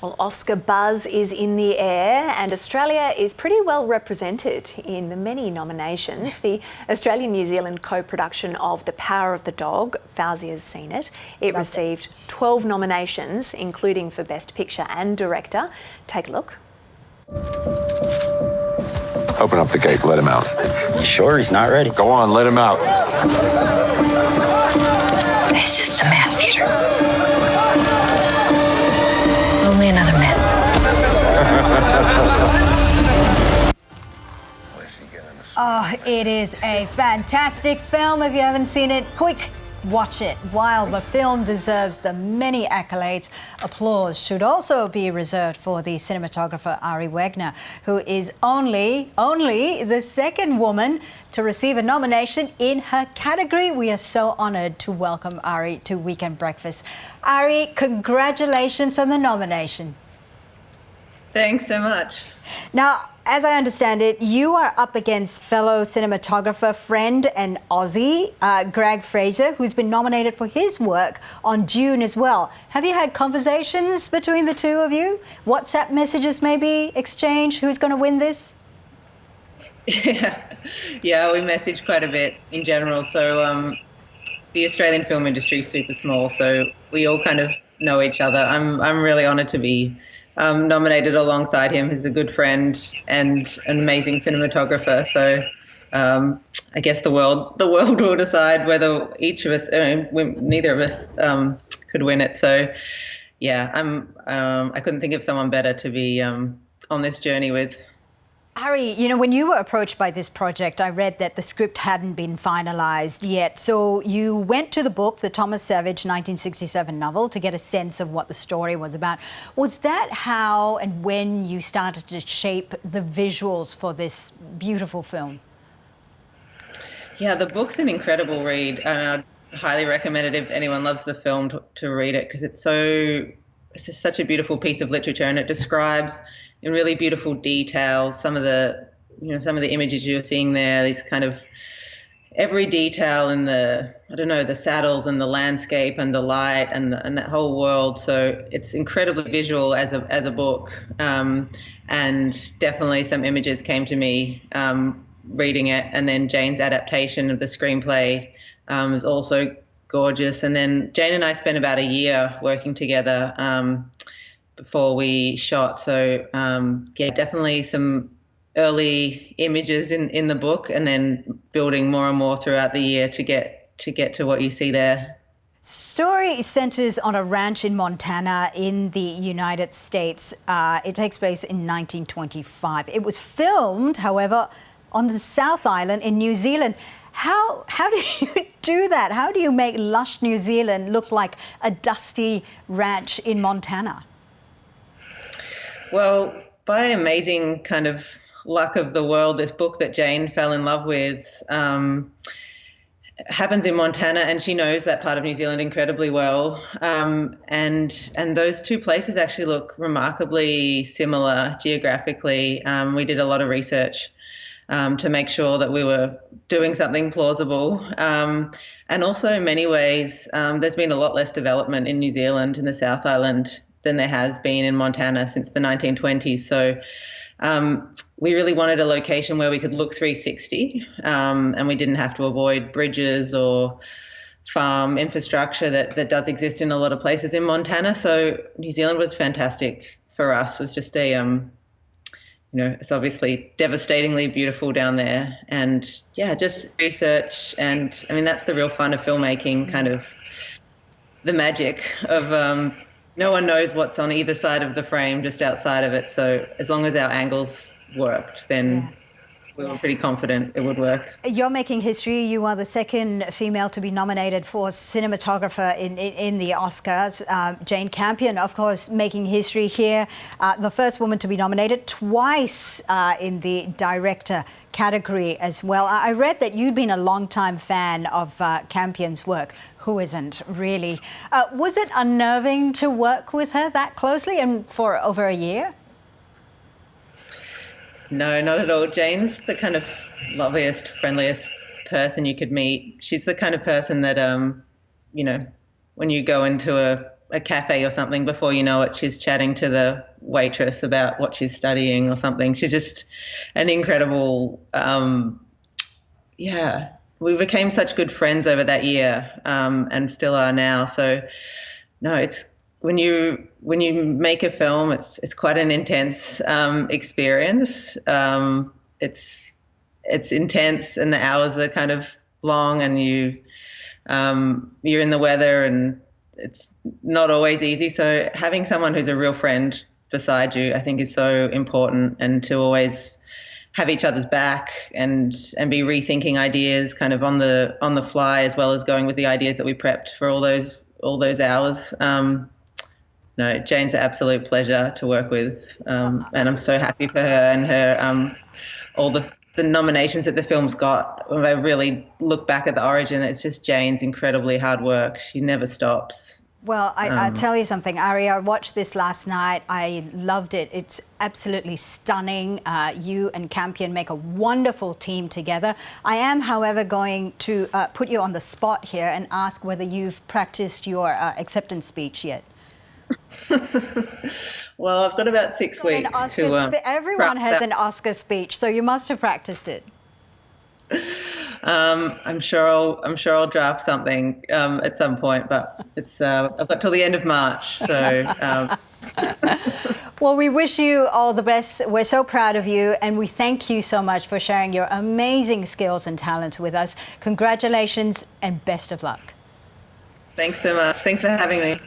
Well, Oscar buzz is in the air and Australia is pretty well represented in the many nominations. The Australian-New Zealand co-production of The Power of the Dog, Fauzia's seen it. It received 12 nominations, including for Best Picture and Director. Take a look. Open up the gate, let him out. You sure he's not ready? Go on, let him out. He's just a man, Peter. Only another man. Oh, it is a fantastic film. If you haven't seen it, quick, watch it. While the film deserves the many accolades, applause should also be reserved for the cinematographer Ari Wegner, who is only the second woman to receive a nomination in her category. We are so honoured to welcome Ari to Weekend Breakfast. Ari, congratulations on the nomination. Thanks so much. Now, as I understand it, you are up against fellow cinematographer, friend and Aussie, Greg Fraser, who's been nominated for his work on Dune as well. Have you had conversations between the two of you? WhatsApp messages maybe exchanged? Who's going to win this? Yeah, we message quite a bit in general. So the Australian film industry is super small, so we all kind of know each other. I'm really honoured to be nominated alongside him. He's a good friend and an amazing cinematographer. So I guess the world will decide whether each of us, neither of us, could win it. So yeah, I couldn't think of someone better to be on this journey with. Ari, you know, when you were approached by this project, I read that the script hadn't been finalised yet. So you went to the book, the Thomas Savage 1967 novel, to get a sense of what the story was about. Was that how and when you started to shape the visuals for this beautiful film? Yeah, the book's an incredible read, and I'd highly recommend it if anyone loves the film to read it, because it's just such a beautiful piece of literature, and it describes in really beautiful detail some of the images you're seeing there, these kind of every detail in the saddles and the landscape and the light and that whole world. So it's incredibly visual as a book, and definitely some images came to me reading it. And then Jane's adaptation of the screenplay is also gorgeous. And then Jane and I spent about a year working together before we shot. So yeah, definitely some early images in the book, and then building more and more throughout the year to get to what you see there. Story centres on a ranch in Montana in the United States. It takes place in 1925. It was filmed, however, on the South Island in New Zealand. How do you do that? How do you make lush New Zealand look like a dusty ranch in Montana? Well, by amazing kind of luck of the world, this book that Jane fell in love with happens in Montana, and she knows that part of New Zealand incredibly well. And those two places actually look remarkably similar geographically. We did a lot of research to make sure that we were doing something plausible. And also in many ways, there's been a lot less development in New Zealand, in the South Island, than there has been in Montana since the 1920s. So we really wanted a location where we could look 360, and we didn't have to avoid bridges or farm infrastructure that does exist in a lot of places in Montana. So New Zealand was fantastic for us. It was just it's obviously devastatingly beautiful down there. And yeah, just research. And I mean, that's the real fun of filmmaking, kind of the magic of no one knows what's on either side of the frame, just outside of it. So as long as our angles worked, then we were pretty confident it would work. You're making history. You are the second female to be nominated for cinematographer in the Oscars. Jane Campion, of course, making history here. The first woman to be nominated twice in the director category as well. I read that you'd been a long-time fan of Campion's work. Who isn't, really? Was it unnerving to work with her that closely and for over a year? No, not at all. Jane's the kind of loveliest, friendliest person you could meet. She's the kind of person that, when you go into a cafe or something. Before you know it, she's chatting to the waitress about what she's studying or something. She's just an incredible, yeah. We became such good friends over that year, and still are now. So, no, it's when you make a film, it's quite an intense experience. It's intense, and the hours are kind of long, and you're in the weather, and it's not always easy. So having someone who's a real friend beside you, I think, is so important, and to always have each other's back and be rethinking ideas kind of on the fly, as well as going with the ideas that we prepped for all those hours. No, Jane's an absolute pleasure to work with, and I'm so happy for her and her all the nominations that the film's got. When I really look back at the origin, it's just Jane's incredibly hard work. She never stops. Well, I'll tell you something, Ari. I watched this last night. I loved it. It's absolutely stunning. You and Campion make a wonderful team together. I am, however, going to put you on the spot here and ask whether you've practiced your acceptance speech yet. Well, I've got about 6 weeks to. Everyone has an Oscar speech, so you must have practiced it. I'm sure I'll draft something at some point, but it's I've got till the end of March, so. Well, we wish you all the best. We're so proud of you, and we thank you so much for sharing your amazing skills and talents with us. Congratulations and best of luck. Thanks so much. Thanks for having me.